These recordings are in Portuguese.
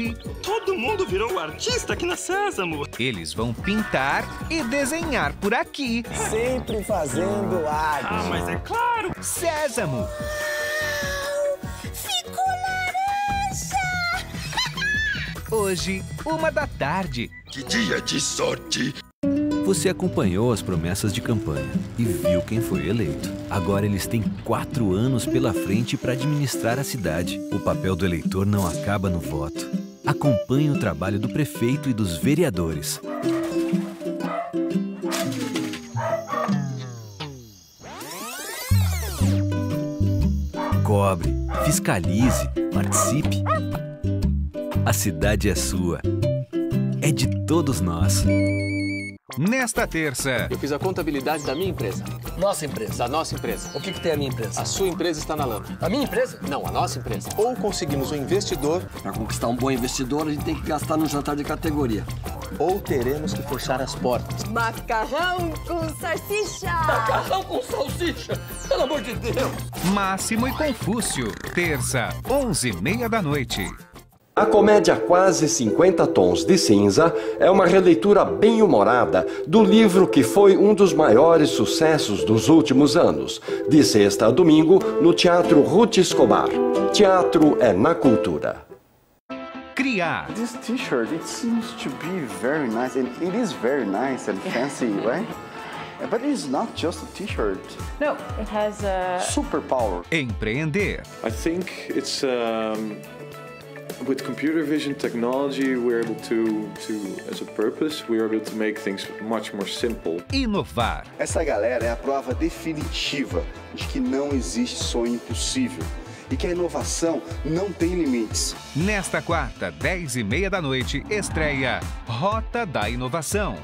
Hoje, todo mundo virou artista aqui na Sésamo. Eles vão pintar e desenhar por aqui. Sempre fazendo arte. Ah, mas é claro. Sésamo. Ficou laranja! Hoje, 1h da tarde. Que dia de sorte! Você acompanhou as promessas de campanha e viu quem foi eleito. Agora eles têm 4 anos pela frente para administrar a cidade. O papel do eleitor não acaba no voto. Acompanhe o trabalho do prefeito e dos vereadores. Cobre, fiscalize, participe. A cidade é sua. É de todos nós. Nesta terça, Eu fiz a contabilidade da minha empresa. Nossa empresa. Da nossa empresa. O que tem a minha empresa? A sua empresa está na lama. A minha empresa? Não, a nossa empresa. Ou conseguimos um investidor, Para conquistar um bom investidor, a gente tem que gastar num jantar de categoria. ou teremos que fechar as portas. Macarrão com salsicha! Macarrão com salsicha! Pelo amor de Deus! Máximo e Confúcio. Terça, 11h30 da noite. A comédia Quase 50 Tons de Cinza é uma releitura bem-humorada do livro que foi um dos maiores sucessos dos últimos anos, de sexta a domingo, no Teatro Ruth Escobar. Teatro é na cultura. Criar. This t-shirt, it seems to be very nice, and it is very nice and fancy, right? But it's not just a t-shirt. No, it has a... Superpower. Empreender. I think it's with computer vision technology, we're able to as a purpose, we're able to make things much more simple. Inovar. Essa galera é a prova definitiva de que não existe sonho impossível e que a inovação não tem limites. Nesta quarta, 10h30 da noite, estreia Rota da Inovação.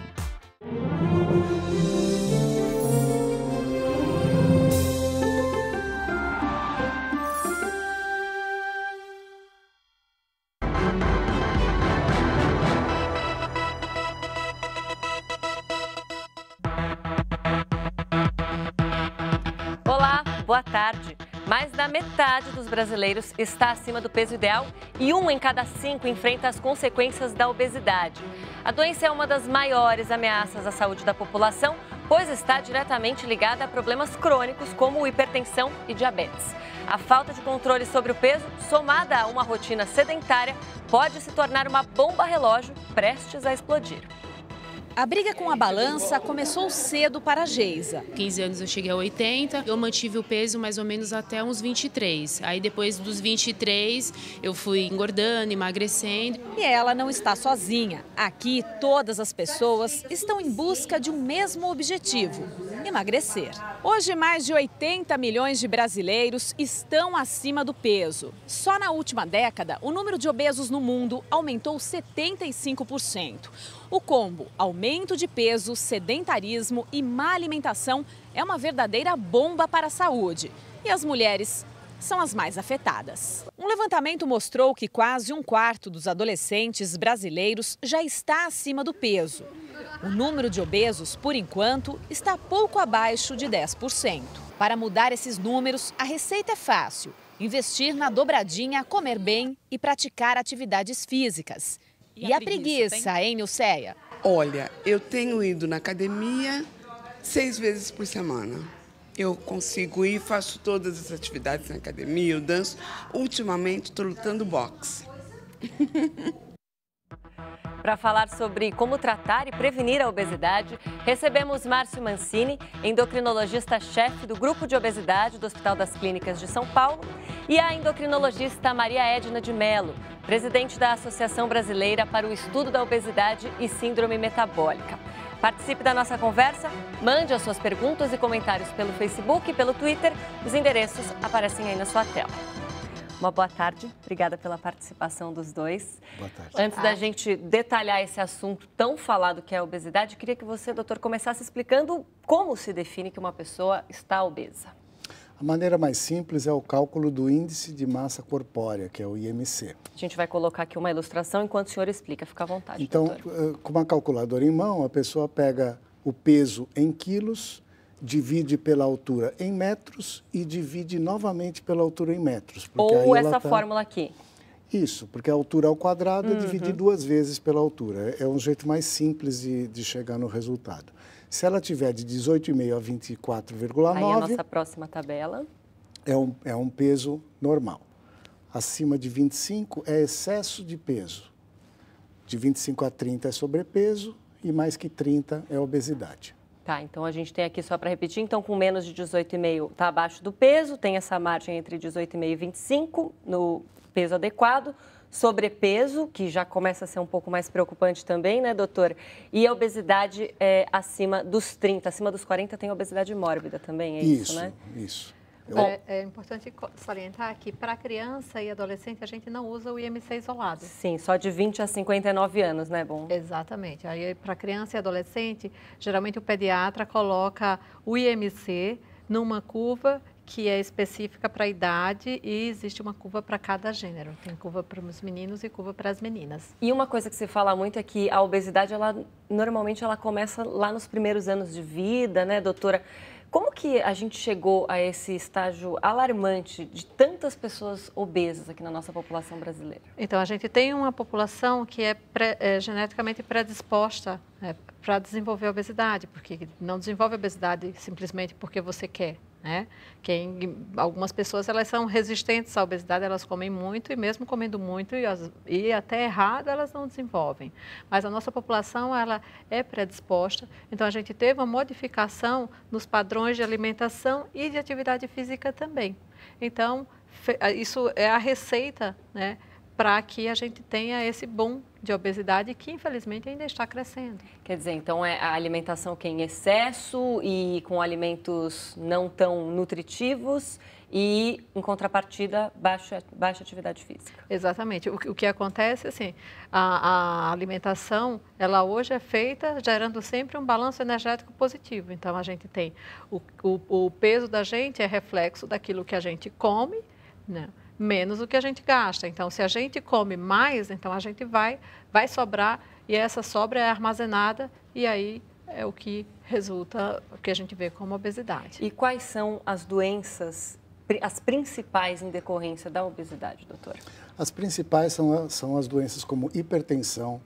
Olá, boa tarde. Mais da metade dos brasileiros está acima do peso ideal e 1 em cada 5 enfrenta as consequências da obesidade. A doença é uma das maiores ameaças à saúde da população, pois está diretamente ligada a problemas crônicos como hipertensão e diabetes. A falta de controle sobre o peso, somada a uma rotina sedentária, pode se tornar uma bomba relógio prestes a explodir. A briga com a balança começou cedo para a Geisa. 15 anos eu cheguei a 80, eu mantive o peso mais ou menos até uns 23. Aí depois dos 23 eu fui engordando, emagrecendo. E ela não está sozinha. Aqui todas as pessoas estão em busca de um mesmo objetivo: emagrecer. Hoje mais de 80 milhões de brasileiros estão acima do peso. Só na última década, o número de obesos no mundo aumentou 75%. O combo aumento de peso, sedentarismo e má alimentação é uma verdadeira bomba para a saúde. E as mulheres são as mais afetadas. Um levantamento mostrou que quase 1/4 dos adolescentes brasileiros já está acima do peso. O número de obesos, por enquanto, está pouco abaixo de 10%. Para mudar esses números, a receita é fácil: investir na dobradinha, comer bem e praticar atividades físicas. E a preguiça, hein, Nilceia? Olha, eu tenho ido na academia 6 vezes por semana. Eu consigo ir, faço todas as atividades na academia, eu danço. Ultimamente, estou lutando boxe. Para falar sobre como tratar e prevenir a obesidade, recebemos Márcio Mancini, endocrinologista-chefe do Grupo de Obesidade do Hospital das Clínicas de São Paulo, e a endocrinologista Maria Edna de Mello, presidente da Associação Brasileira para o Estudo da Obesidade e Síndrome Metabólica. Participe da nossa conversa, mande as suas perguntas e comentários pelo Facebook e pelo Twitter. Os endereços aparecem aí na sua tela. Uma boa tarde, obrigada pela participação dos dois. Boa tarde. Antes da gente detalhar esse assunto tão falado que é a obesidade, queria que você, doutor, começasse explicando como se define que uma pessoa está obesa. A maneira mais simples é o cálculo do índice de massa corpórea, que é o IMC. A gente vai colocar aqui uma ilustração enquanto o senhor explica, fica à vontade, Então, doutor. com uma calculadora em mão, a pessoa pega o peso em quilos, divide pela altura em metros e divide novamente pela altura em metros. Ou essa fórmula aqui. Isso, porque a altura ao quadrado é dividir 2 vezes pela altura. É um jeito mais simples de chegar no resultado. Se ela tiver de 18,5 a 24,9... Aí a nossa próxima tabela. É um peso normal. Acima de 25 é excesso de peso. De 25 a 30 é sobrepeso e mais que 30 é obesidade. Tá, então a gente tem aqui, só para repetir, então com menos de 18,5 está abaixo do peso, tem essa margem entre 18,5 e 25 no peso adequado, sobrepeso, que já começa a ser um pouco mais preocupante também, né, doutor? E a obesidade acima dos 30, acima dos 40 tem obesidade mórbida também, é isso, né? Isso. É importante salientar que para criança e adolescente a gente não usa o IMC isolado. Sim, só de 20 a 59 anos, né, bom? Exatamente. Aí para criança e adolescente, geralmente o pediatra coloca o IMC numa curva que é específica para a idade e existe uma curva para cada gênero. Tem curva para os meninos e curva para as meninas. E uma coisa que se fala muito é que a obesidade, normalmente ela começa lá nos primeiros anos de vida, né, doutora? Como que a gente chegou a esse estágio alarmante de tantas pessoas obesas aqui na nossa população brasileira? Então, a gente tem uma população que é geneticamente predisposta para desenvolver obesidade, porque não desenvolve obesidade simplesmente porque você quer. Né? Algumas pessoas elas são resistentes à obesidade, elas comem muito e mesmo comendo muito e até errado elas não desenvolvem. Mas a nossa população ela é predisposta, então a gente teve uma modificação nos padrões de alimentação e de atividade física também. Então isso é a receita, né, para que a gente tenha esse boom de obesidade que, infelizmente, ainda está crescendo. Quer dizer, então, é a alimentação que é em excesso e com alimentos não tão nutritivos e, em contrapartida, baixa atividade física. Exatamente. O que acontece, assim, a alimentação, ela hoje é feita gerando sempre um balanço energético positivo. Então, a gente tem o peso da gente é reflexo daquilo que a gente come, né? Menos o que a gente gasta. Então, se a gente come mais, então a gente vai sobrar e essa sobra é armazenada e aí é o que resulta, o que a gente vê como obesidade. E quais são as doenças, as principais em decorrência da obesidade, doutora? As principais são as doenças como hipertensão,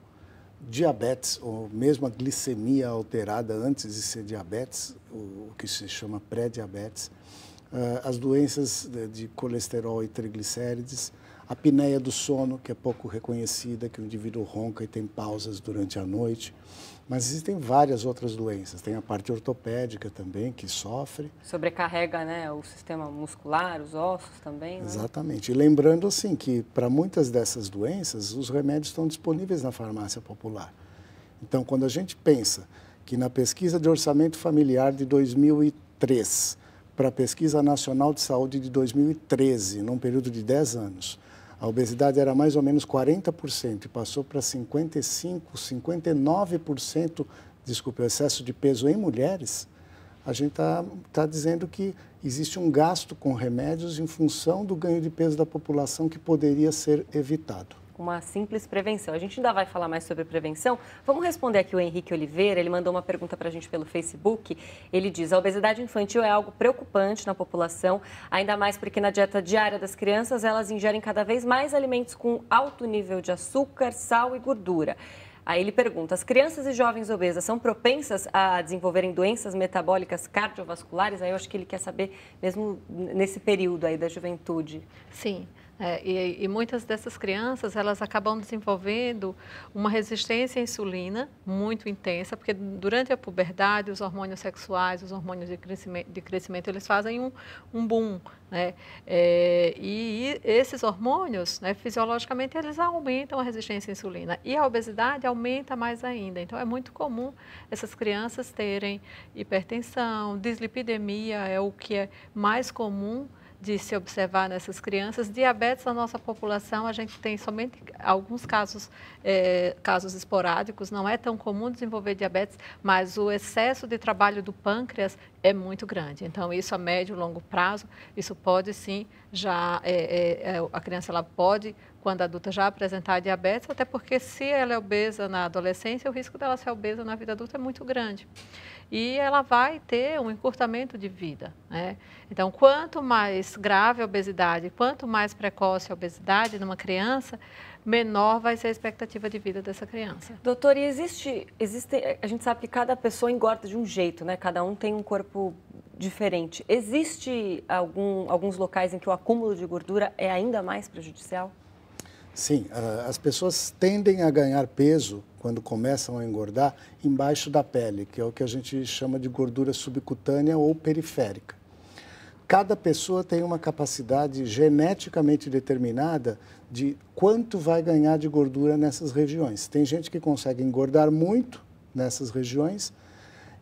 diabetes, ou mesmo a glicemia alterada antes de ser diabetes, o que se chama pré-diabetes, as doenças de colesterol e triglicérides, a apneia do sono, que é pouco reconhecida, que o indivíduo ronca e tem pausas durante a noite. Mas existem várias outras doenças. Tem a parte ortopédica também, que sofre. Sobrecarrega, né, o sistema muscular, os ossos também, né? Exatamente. E lembrando, assim, que para muitas dessas doenças, os remédios estão disponíveis na farmácia popular. Então, quando a gente pensa que na pesquisa de orçamento familiar de 2003, para a Pesquisa Nacional de Saúde de 2013, num período de 10 anos, a obesidade era mais ou menos 40% e passou para 55%, 59%, desculpe, o excesso de peso em mulheres, a gente tá dizendo que existe um gasto com remédios em função do ganho de peso da população que poderia ser evitado. Uma simples prevenção. A gente ainda vai falar mais sobre prevenção. Vamos responder aqui o Henrique Oliveira, ele mandou uma pergunta para a gente pelo Facebook. Ele diz, a obesidade infantil é algo preocupante na população, ainda mais porque na dieta diária das crianças elas ingerem cada vez mais alimentos com alto nível de açúcar, sal e gordura. Aí ele pergunta, as crianças e jovens obesas são propensas a desenvolverem doenças metabólicas cardiovasculares? Aí eu acho que ele quer saber mesmo nesse período aí da juventude. Sim. E muitas dessas crianças, elas acabam desenvolvendo uma resistência à insulina muito intensa, porque durante a puberdade, os hormônios sexuais, os hormônios de crescimento eles fazem um boom, né? E esses hormônios, né, fisiologicamente, eles aumentam a resistência à insulina. E a obesidade aumenta mais ainda. Então, é muito comum essas crianças terem hipertensão, dislipidemia é o que é mais comum de se observar nessas crianças. Diabetes na nossa população, a gente tem somente alguns casos esporádicos, não é tão comum desenvolver diabetes, mas o excesso de trabalho do pâncreas é muito grande. Então, isso a médio e longo prazo, isso pode sim, a criança ela pode quando adulta, já apresentar diabetes, até porque se ela é obesa na adolescência, o risco dela ser obesa na vida adulta é muito grande. E ela vai ter um encurtamento de vida, né? Então, quanto mais grave a obesidade, quanto mais precoce a obesidade numa criança, menor vai ser a expectativa de vida dessa criança. Doutor, e a gente sabe que cada pessoa engorda de um jeito, né? Cada um tem um corpo diferente. Existe alguns locais em que o acúmulo de gordura é ainda mais prejudicial? Sim, as pessoas tendem a ganhar peso quando começam a engordar embaixo da pele, que é o que a gente chama de gordura subcutânea ou periférica. Cada pessoa tem uma capacidade geneticamente determinada de quanto vai ganhar de gordura nessas regiões. Tem gente que consegue engordar muito nessas regiões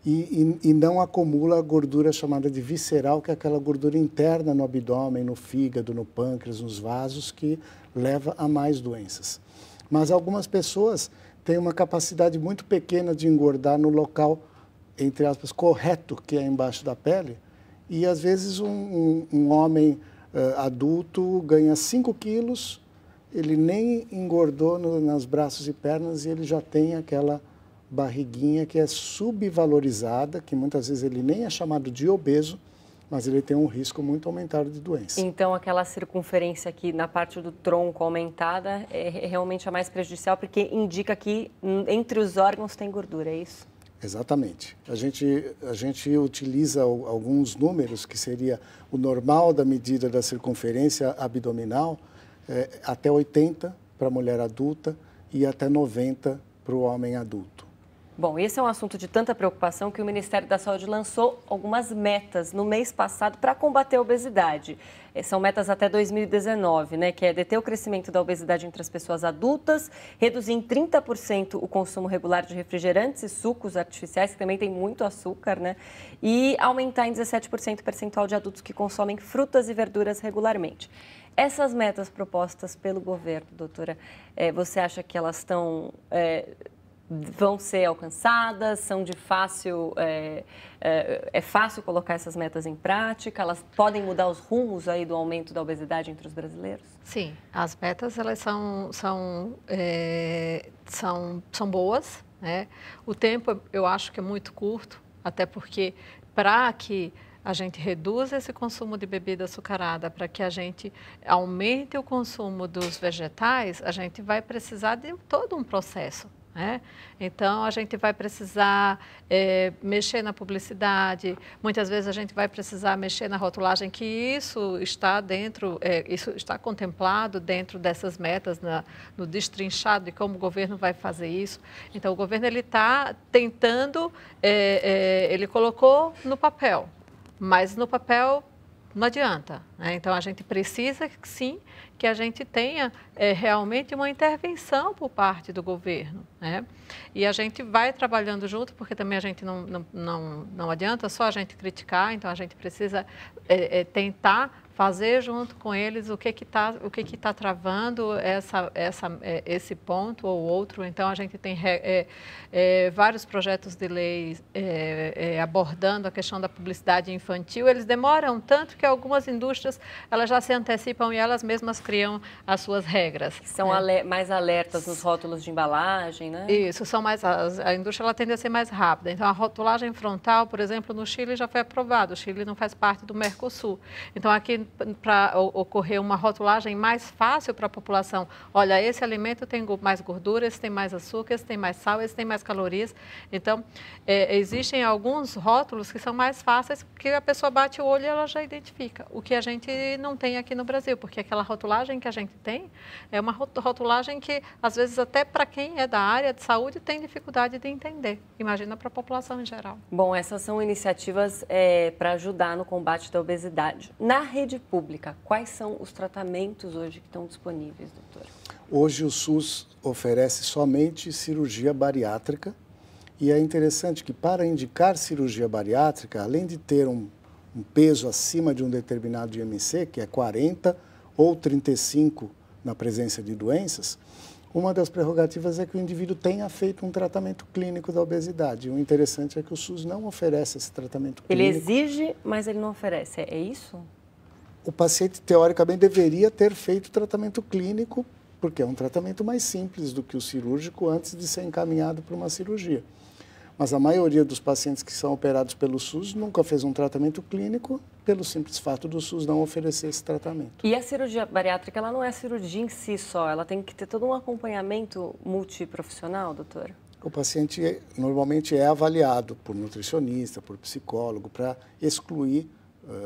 e não acumula a gordura chamada de visceral, que é aquela gordura interna no abdômen, no fígado, no pâncreas, nos vasos, que leva a mais doenças. Mas algumas pessoas têm uma capacidade muito pequena de engordar no local, entre aspas, correto, que é embaixo da pele. E, às vezes, um homem adulto ganha 5 quilos, ele nem engordou nos braços e pernas e ele já tem aquela barriguinha que é subvalorizada, que muitas vezes ele nem é chamado de obeso, mas ele tem um risco muito aumentado de doença. Então, aquela circunferência aqui na parte do tronco aumentada é realmente a mais prejudicial, porque indica que entre os órgãos tem gordura, é isso? Exatamente. A gente utiliza alguns números, que seria o normal da medida da circunferência abdominal, até 80 para a mulher adulta e até 90 para o homem adulto. Bom, esse é um assunto de tanta preocupação que o Ministério da Saúde lançou algumas metas no mês passado para combater a obesidade. São metas até 2019, né? Que é deter o crescimento da obesidade entre as pessoas adultas, reduzir em 30% o consumo regular de refrigerantes e sucos artificiais, que também tem muito açúcar, né? E aumentar em 17% o percentual de adultos que consomem frutas e verduras regularmente. Essas metas propostas pelo governo, doutora, você acha que elas vão ser alcançadas, são de fácil, é fácil colocar essas metas em prática? Elas podem mudar os rumos aí do aumento da obesidade entre os brasileiros? Sim, as metas elas são boas, né? O tempo eu acho que é muito curto, até porque para que a gente reduza esse consumo de bebida açucarada, para que a gente aumente o consumo dos vegetais, a gente vai precisar de todo um processo. Então, a gente vai precisar mexer na publicidade, muitas vezes a gente vai precisar mexer na rotulagem, que isso está dentro, isso está contemplado dentro dessas metas, no destrinchado de como o governo vai fazer isso. Então, o governo está tentando, ele colocou no papel, mas no papel não adianta, né? Então, a gente precisa, sim, que a gente tenha realmente uma intervenção por parte do governo, né? E a gente vai trabalhando junto, porque também a gente não adianta só a gente criticar, então a gente precisa tentar fazer junto com eles o que está travando esse ponto ou outro. Então, a gente tem vários projetos de lei abordando a questão da publicidade infantil. Eles demoram tanto que algumas indústrias elas já se antecipam e elas mesmas criam as suas regras. São mais alertas nos rótulos de embalagem, né? Isso, a indústria ela tende a ser mais rápida. Então, a rotulagem frontal, por exemplo, no Chile já foi aprovado. O Chile não faz parte do Mercosul. Então, aqui, para ocorrer uma rotulagem mais fácil para a população, olha, esse alimento tem mais gordura, esse tem mais açúcar, esse tem mais sal, esse tem mais calorias. Então, existem alguns rótulos que são mais fáceis, que a pessoa bate o olho e ela já identifica. O que a gente não tem aqui no Brasil, porque aquela rotulagem que a gente tem é uma rotulagem que, às vezes, até para quem é da área de saúde, tem dificuldade de entender. Imagina para a população em geral. Bom, essas são iniciativas para ajudar no combate da obesidade. Na rede pública, quais são os tratamentos hoje que estão disponíveis, doutora? Hoje o SUS oferece somente cirurgia bariátrica e é interessante que para indicar cirurgia bariátrica, além de ter um peso acima de um determinado IMC, que é 40 ou 35 na presença de doenças, uma das prerrogativas é que o indivíduo tenha feito um tratamento clínico da obesidade. O interessante é que o SUS não oferece esse tratamento clínico. Ele exige, mas ele não oferece, é isso? O paciente, teoricamente, deveria ter feito tratamento clínico porque é um tratamento mais simples do que o cirúrgico antes de ser encaminhado para uma cirurgia. Mas a maioria dos pacientes que são operados pelo SUS nunca fez um tratamento clínico pelo simples fato do SUS não oferecer esse tratamento. E a cirurgia bariátrica, ela não é cirurgia em si só, ela tem que ter todo um acompanhamento multiprofissional, doutora? O paciente normalmente é avaliado por nutricionista, por psicólogo, para excluir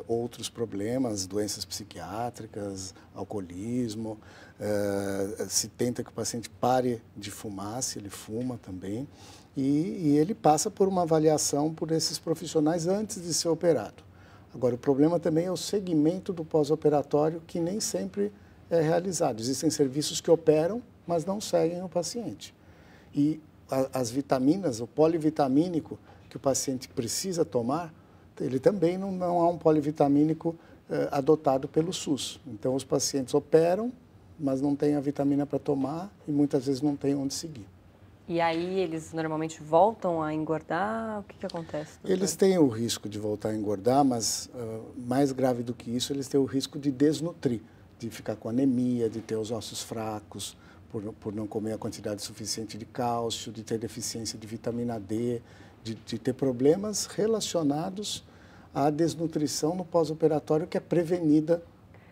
outros problemas, doenças psiquiátricas, alcoolismo. Se tenta que o paciente pare de fumar, se ele fuma também. E ele passa por uma avaliação por esses profissionais antes de ser operado. Agora, o problema também é o segmento do pós-operatório, que nem sempre é realizado. Existem serviços que operam, mas não seguem o paciente. E as vitaminas, o polivitamínico que o paciente precisa tomar, ele também não há um polivitamínico adotado pelo SUS. Então, os pacientes operam, mas não têm a vitamina para tomar e muitas vezes não têm onde seguir. E aí eles normalmente voltam a engordar? O que acontece, doutor? Eles têm o risco de voltar a engordar, mas mais grave do que isso, eles têm o risco de desnutrir, de ficar com anemia, de ter os ossos fracos, por não comer a quantidade suficiente de cálcio, de ter deficiência de vitamina D, de ter problemas relacionados à desnutrição no pós-operatório, que é prevenida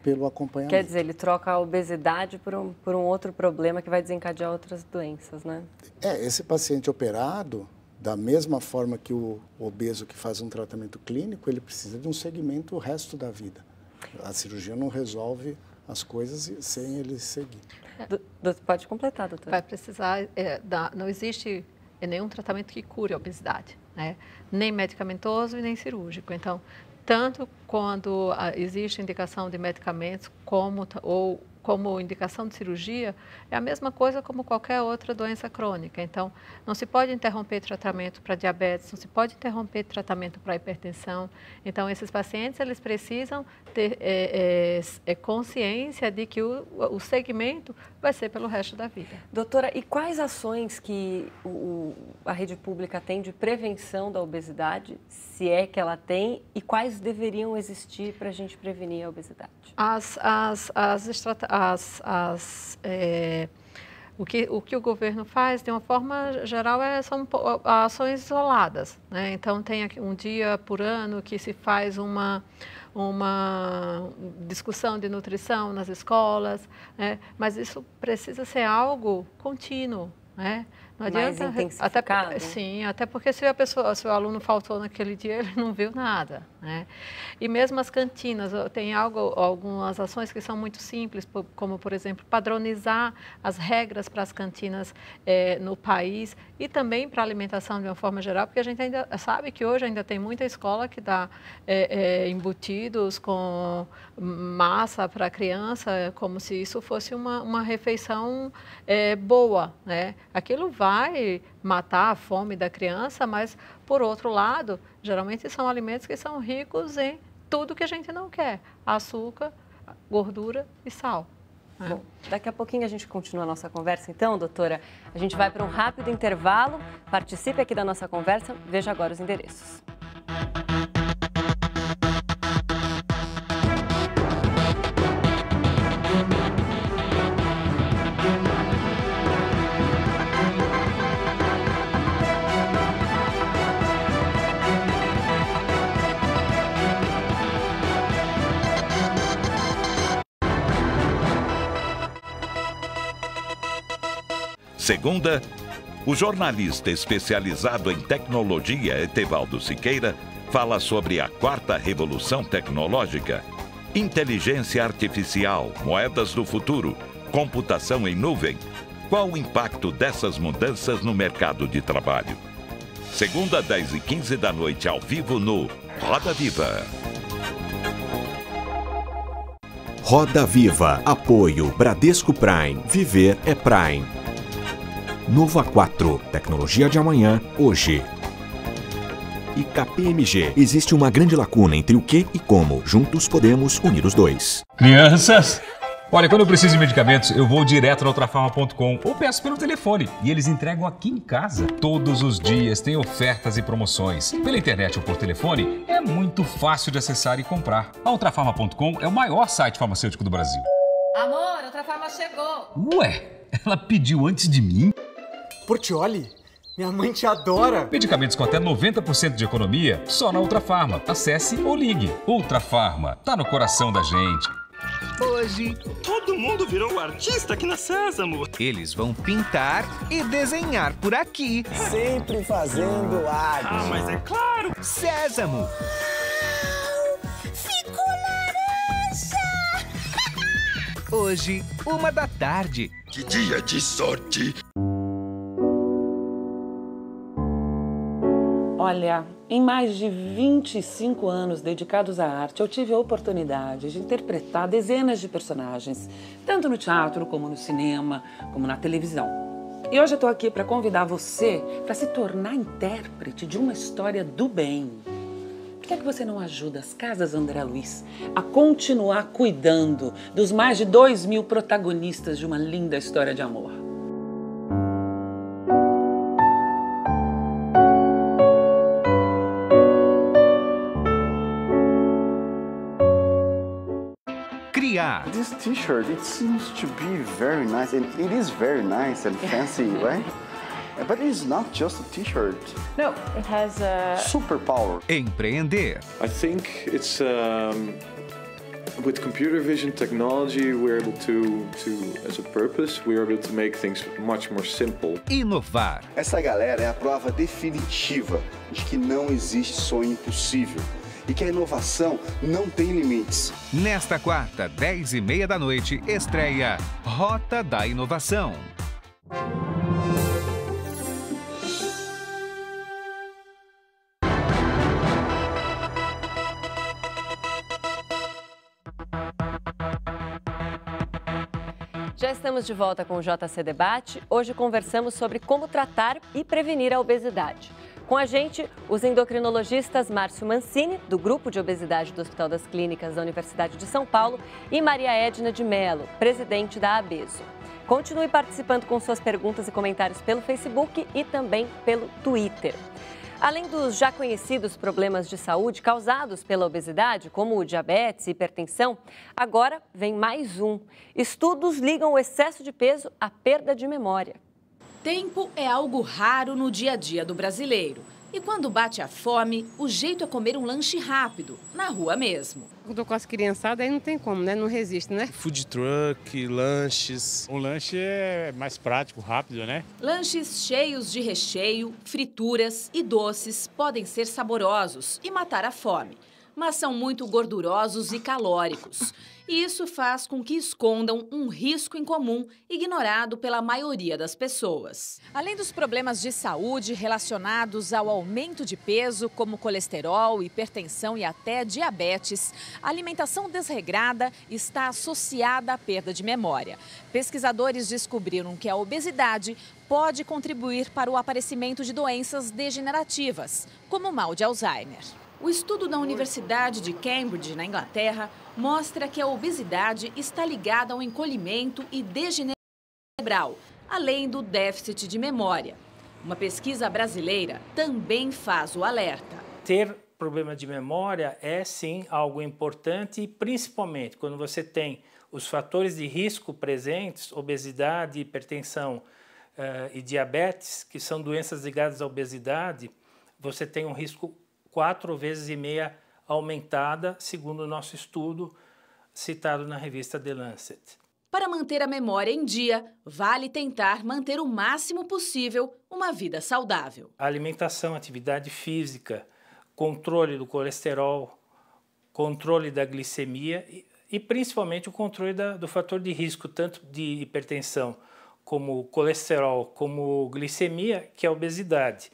pelo acompanhamento. Quer dizer, ele troca a obesidade por um outro problema que vai desencadear outras doenças, né? Esse paciente operado, da mesma forma que o obeso que faz um tratamento clínico, ele precisa de um segmento o resto da vida. A cirurgia não resolve as coisas sem ele seguir. Pode completar, doutora. Vai precisar, não existe nenhum tratamento que cure a obesidade, né? Nem medicamentoso e nem cirúrgico. Então, tanto quando existe indicação de medicamentos como indicação de cirurgia, é a mesma coisa como qualquer outra doença crônica. Então, não se pode interromper tratamento para diabetes, não se pode interromper tratamento para hipertensão. Então, esses pacientes, eles precisam ter consciência de que o segmento vai ser pelo resto da vida. Doutora, e quais ações que a rede pública tem de prevenção da obesidade, se é que ela tem, e quais deveriam existir para a gente prevenir a obesidade? O que o governo faz, de uma forma geral, são ações isoladas, né? Então, tem aqui um dia por ano que se faz uma discussão de nutrição nas escolas, né? Mas isso precisa ser algo contínuo, né? Não adianta, mais intensificado? Sim, até porque se o aluno faltou naquele dia, ele não viu nada, né? E mesmo as cantinas, tem algumas ações que são muito simples, como, por exemplo, padronizar as regras para as cantinas no país e também para a alimentação de uma forma geral, porque a gente ainda sabe que hoje ainda tem muita escola que dá embutidos com massa para a criança, como se isso fosse uma refeição boa, né? Aquilo vai matar a fome da criança, mas, por outro lado, geralmente são alimentos que são ricos em tudo que a gente não quer: açúcar, gordura e sal. Bom, daqui a pouquinho a gente continua a nossa conversa, então, doutora. A gente vai para um rápido intervalo. Participe aqui da nossa conversa. Veja agora os endereços. Segunda, o jornalista especializado em tecnologia Etevaldo Siqueira fala sobre a quarta revolução tecnológica: inteligência artificial, moedas do futuro, computação em nuvem. Qual o impacto dessas mudanças no mercado de trabalho? Segunda, 10h15 da noite, ao vivo no Roda Viva. Roda Viva. Apoio Bradesco Prime. Viver é Prime. Novo A4, tecnologia de amanhã, hoje. E KPMG, existe uma grande lacuna entre o que e como. Juntos podemos unir os dois. Crianças, olha, quando eu preciso de medicamentos, eu vou direto na Ultrafarma.com ou peço pelo telefone. E eles entregam aqui em casa. Todos os dias tem ofertas e promoções. Pela internet ou por telefone, é muito fácil de acessar e comprar. A Ultrafarma.com é o maior site farmacêutico do Brasil. Amor, outra farma chegou. Ué, ela pediu antes de mim? Portiolli, minha mãe te adora. Medicamentos com até 90% de economia, só na Ultrafarma. Acesse ou ligue. Ultrafarma, tá no coração da gente. Hoje, todo mundo virou artista aqui na Sésamo. Eles vão pintar e desenhar por aqui. Sempre fazendo arte. Ah, mas é claro. Sésamo. Ficou laranja! Hoje, 1h. Que dia de sorte! Olha, em mais de 25 anos dedicados à arte, eu tive a oportunidade de interpretar dezenas de personagens, tanto no teatro, como no cinema, como na televisão. E hoje eu estou aqui para convidar você para se tornar intérprete de uma história do bem. Por que é que você não ajuda as Casas André Luiz a continuar cuidando dos mais de 2.000 protagonistas de uma linda história de amor? Criar. This t-shirt, it seems to be very nice, and it is very nice and fancy, right? But it's not just a t-shirt. No, it has a superpower. Empreender. I think it's with computer vision technology, we're able to as a purpose, we're able to make things much more simple. Inovar. Essa galera é a prova definitiva de que não existe sonho impossível e que a inovação não tem limites. Nesta quarta, 10h30, estreia Rota da Inovação. Já estamos de volta com o JC Debate. Hoje conversamos sobre como tratar e prevenir a obesidade. Com a gente, os endocrinologistas Márcio Mancini, do Grupo de Obesidade do Hospital das Clínicas da Universidade de São Paulo, e Maria Edna de Mello, presidente da Abeso. Continue participando com suas perguntas e comentários pelo Facebook e também pelo Twitter. Além dos já conhecidos problemas de saúde causados pela obesidade, como o diabetes e hipertensão, agora vem mais um. Estudos ligam o excesso de peso à perda de memória. Tempo é algo raro no dia a dia do brasileiro. E quando bate a fome, o jeito é comer um lanche rápido, na rua mesmo. Eu tô com as criançadas, aí não tem como, né? Não resiste, né? Food truck, lanches. Um lanche é mais prático, rápido, né? Lanches cheios de recheio, frituras e doces podem ser saborosos e matar a fome, mas são muito gordurosos e calóricos. E isso faz com que escondam um risco incomum ignorado pela maioria das pessoas. Além dos problemas de saúde relacionados ao aumento de peso, como colesterol, hipertensão e até diabetes, a alimentação desregrada está associada à perda de memória. Pesquisadores descobriram que a obesidade pode contribuir para o aparecimento de doenças degenerativas, como o mal de Alzheimer. O estudo da Universidade de Cambridge, na Inglaterra, mostra que a obesidade está ligada ao encolhimento e degeneração cerebral, além do déficit de memória. Uma pesquisa brasileira também faz o alerta. Ter problema de memória é, sim, algo importante, principalmente quando você tem os fatores de risco presentes, obesidade, hipertensão e diabetes, que são doenças ligadas à obesidade, você tem um risco 4,5 vezes aumentada, segundo o nosso estudo citado na revista The Lancet. Para manter a memória em dia, vale tentar manter o máximo possível uma vida saudável. A alimentação, atividade física, controle do colesterol, controle da glicemia e principalmente o controle do fator de risco, tanto de hipertensão como colesterol, como glicemia, que é a obesidade.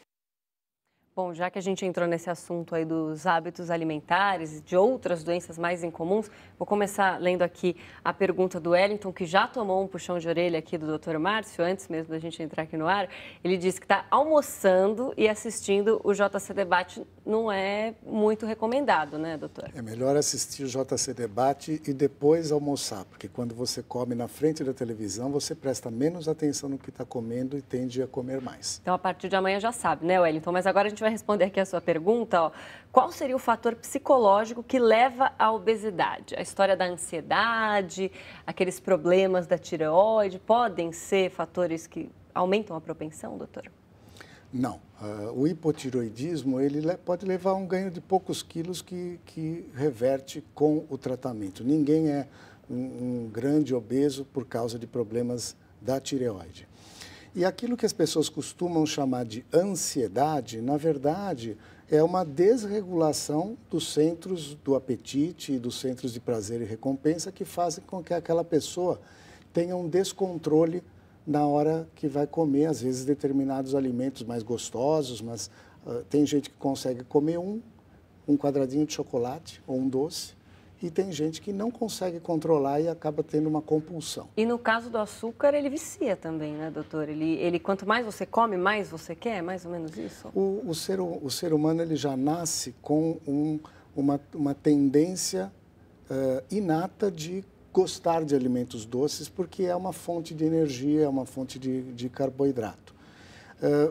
Bom, já que a gente entrou nesse assunto aí dos hábitos alimentares e de outras doenças mais incomuns, vou começar lendo aqui a pergunta do Wellington, que já tomou um puxão de orelha aqui do Dr. Márcio, antes mesmo da gente entrar aqui no ar. Ele disse que está almoçando e assistindo o JC Debate. Não é muito recomendado, né, doutor? É melhor assistir o JC Debate e depois almoçar, porque quando você come na frente da televisão, você presta menos atenção no que está comendo e tende a comer mais. Então, a partir de amanhã já sabe, né, Wellington? Mas agora a gente vai vai responder aqui a sua pergunta. Ó. Qual seria o fator psicológico que leva à obesidade? A história da ansiedade, aqueles problemas da tireoide, podem ser fatores que aumentam a propensão, doutor? Não. O hipotireoidismo ele pode levar a um ganho de poucos quilos que reverte com o tratamento. Ninguém é um grande obeso por causa de problemas da tireoide. E aquilo que as pessoas costumam chamar de ansiedade, na verdade, é uma desregulação dos centros do apetite e dos centros de prazer e recompensa que fazem com que aquela pessoa tenha um descontrole na hora que vai comer, às vezes, determinados alimentos mais gostosos, mas tem gente que consegue comer um quadradinho de chocolate ou um doce, e tem gente que não consegue controlar e acaba tendo uma compulsão. E no caso do açúcar, ele vicia também, né, doutor? Ele quanto mais você come, mais você quer? É mais ou menos isso? O ser humano ele já nasce com uma tendência inata de gostar de alimentos doces, porque é uma fonte de energia, é uma fonte de carboidrato.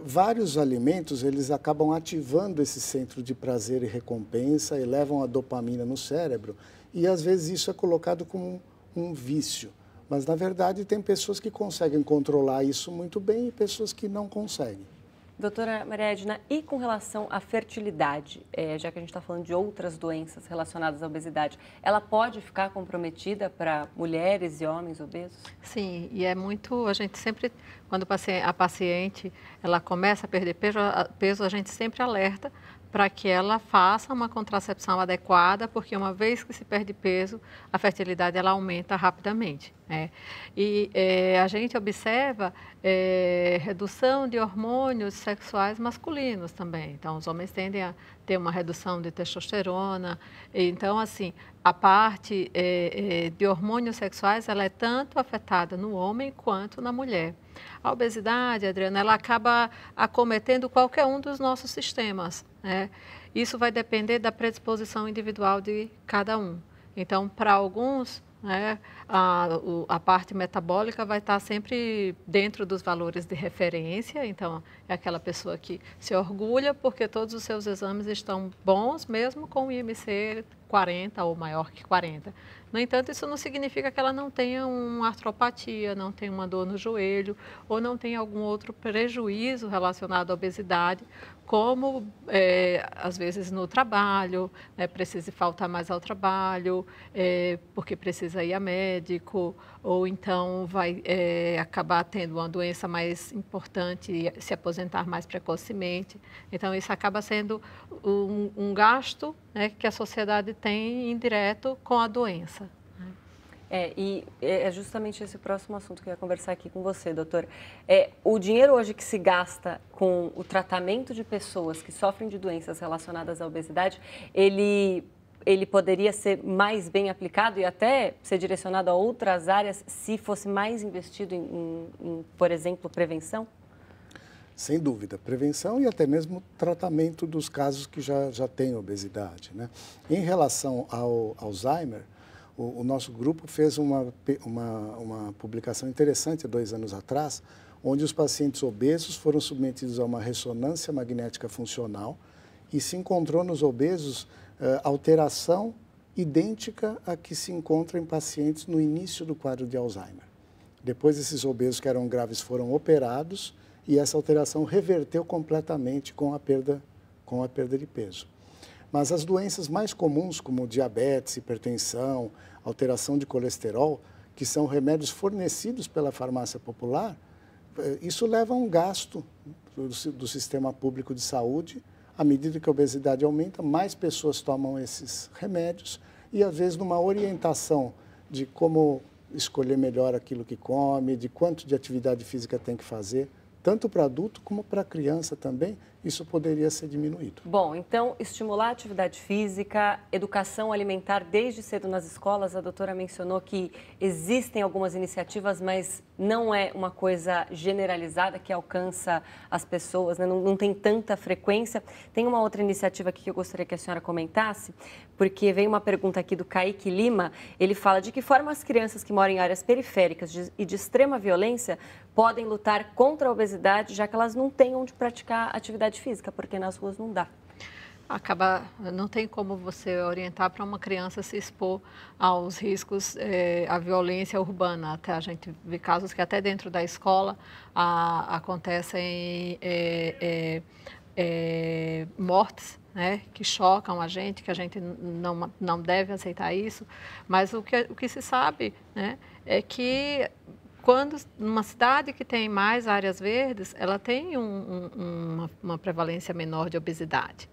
Vários alimentos, eles acabam ativando esse centro de prazer e recompensa, elevam a dopamina no cérebro, e às vezes isso é colocado como um vício. Mas, na verdade, tem pessoas que conseguem controlar isso muito bem e pessoas que não conseguem. Doutora Maria Edna, e com relação à fertilidade, já que a gente está falando de outras doenças relacionadas à obesidade, ela pode ficar comprometida para mulheres e homens obesos? Sim, e é muito, a gente sempre, quando a paciente ela começa a perder peso, a gente sempre alerta para que ela faça uma contracepção adequada, porque uma vez que se perde peso, a fertilidade ela aumenta rapidamente. Né? E a gente observa redução de hormônios sexuais masculinos também. Então, os homens tendem a ter uma redução de testosterona. Então, assim, a parte de hormônios sexuais, ela é tanto afetada no homem quanto na mulher. A obesidade, Adriana, ela acaba acometendo qualquer um dos nossos sistemas. Né? Isso vai depender da predisposição individual de cada um. Então, para alguns, né, a parte metabólica vai estar sempre dentro dos valores de referência, então é aquela pessoa que se orgulha porque todos os seus exames estão bons, mesmo com o IMC 40 ou maior que 40. No entanto, isso não significa que ela não tenha uma artropatia, não tenha uma dor no joelho ou não tenha algum outro prejuízo relacionado à obesidade, como às vezes no trabalho, né, precise faltar mais ao trabalho, porque precisa ir a médico, ou então vai acabar tendo uma doença mais importante e se aposentar mais precocemente. Então, isso acaba sendo um gasto, né, que a sociedade tem indireto com a doença. E é justamente esse próximo assunto que eu ia conversar aqui com você, doutor. O dinheiro hoje que se gasta com o tratamento de pessoas que sofrem de doenças relacionadas à obesidade, ele poderia ser mais bem aplicado e até ser direcionado a outras áreas se fosse mais investido em por exemplo, prevenção? Sem dúvida, prevenção e até mesmo tratamento dos casos que já têm obesidade. Né? Em relação ao Alzheimer, o nosso grupo fez uma publicação interessante há 2 anos atrás, onde os pacientes obesos foram submetidos a uma ressonância magnética funcional e se encontrou nos obesos alteração idêntica à que se encontra em pacientes no início do quadro de Alzheimer. Depois, esses obesos que eram graves foram operados e essa alteração reverteu completamente com a perda de peso. Mas as doenças mais comuns, como diabetes, hipertensão, alteração de colesterol, que são remédios fornecidos pela farmácia popular, isso leva a um gasto do sistema público de saúde. À medida que a obesidade aumenta, mais pessoas tomam esses remédios e, às vezes, numa orientação de como escolher melhor aquilo que come, de quanto de atividade física tem que fazer, tanto para adulto como para criança também, isso poderia ser diminuído. Bom, então, estimular a atividade física, educação alimentar desde cedo nas escolas. A doutora mencionou que existem algumas iniciativas, mas não é uma coisa generalizada que alcança as pessoas, né? Não tem tanta frequência. Tem uma outra iniciativa aqui que eu gostaria que a senhora comentasse, porque veio uma pergunta aqui do Kaique Lima. Ele fala de que forma as crianças que moram em áreas periféricas e de extrema violência podem lutar contra a obesidade, já que elas não têm onde praticar atividade atividade física, porque nas ruas não dá. Não tem como você orientar para uma criança se expor aos riscos, à violência urbana. Até a gente vê casos que até dentro da escola acontecem mortes, né, que chocam a gente, que a gente não deve aceitar isso. Mas o que se sabe, né, é que quando numa cidade que tem mais áreas verdes, ela tem uma prevalência menor de obesidade.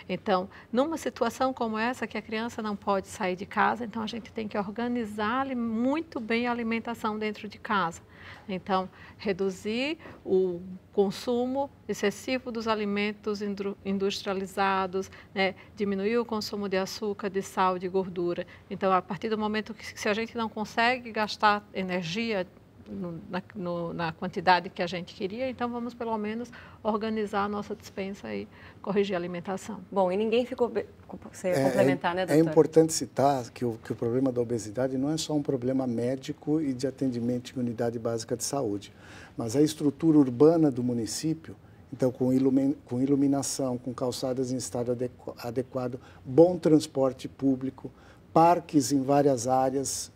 Então, numa situação como essa, que a criança não pode sair de casa, então a gente tem que organizar muito bem a alimentação dentro de casa. Então, reduzir o consumo excessivo dos alimentos industrializados, né? Diminuir o consumo de açúcar, de sal, de gordura. Então, a partir do momento que se a gente não consegue gastar energia na quantidade que a gente queria, então vamos pelo menos organizar a nossa despensa e corrigir a alimentação. Bom, e ninguém ficou... Você ia complementar, né, doutor? É importante citar que o problema da obesidade não é só um problema médico e de atendimento em unidade básica de saúde, mas a estrutura urbana do município, então com iluminação, com calçadas em estado adequado, bom transporte público, parques em várias áreas,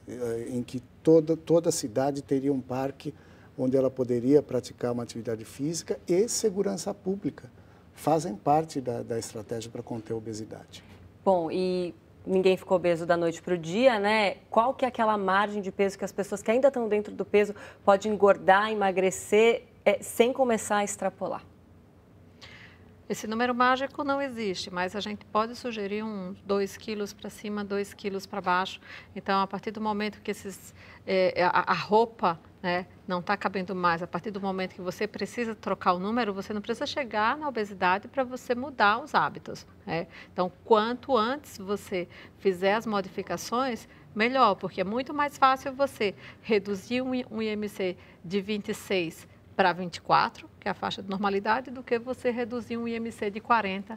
em que toda a cidade teria um parque onde ela poderia praticar uma atividade física, e segurança pública fazem parte da estratégia para conter a obesidade. Bom, e ninguém ficou obeso da noite para o dia, né? Qual que é aquela margem de peso que as pessoas que ainda estão dentro do peso podem engordar, emagrecer, sem começar a extrapolar? Esse número mágico não existe, mas a gente pode sugerir uns 2 quilos para cima, 2 quilos para baixo. Então, a partir do momento que a roupa, né, não está cabendo mais, a partir do momento que você precisa trocar o número, você não precisa chegar na obesidade para você mudar os hábitos, né? Então, quanto antes você fizer as modificações, melhor, porque é muito mais fácil você reduzir um IMC de 26 para 24, que é a faixa de normalidade, do que você reduzir um IMC de 40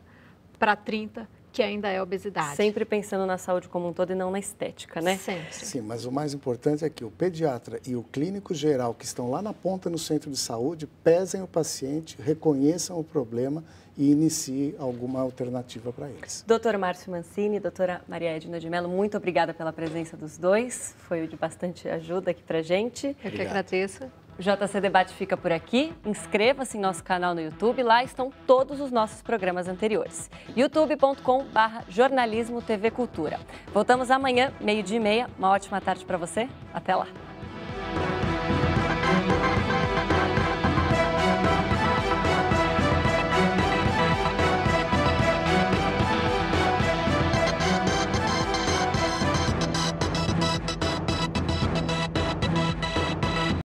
para 30, que ainda é obesidade. Sempre pensando na saúde como um todo e não na estética, né? Sempre. Sim, mas o mais importante é que o pediatra e o clínico geral, que estão lá na ponta no centro de saúde, pesem o paciente, reconheçam o problema e iniciem alguma alternativa para eles. Doutor Márcio Mancini, doutora Maria Edna de Mello, muito obrigada pela presença dos dois. Foi de bastante ajuda aqui para a gente. Eu que agradeço. O JC Debate fica por aqui. Inscreva-se em nosso canal no YouTube. Lá estão todos os nossos programas anteriores. youtube.com/jornalismo TV Cultura. Voltamos amanhã, 12:30. Uma ótima tarde para você. Até lá.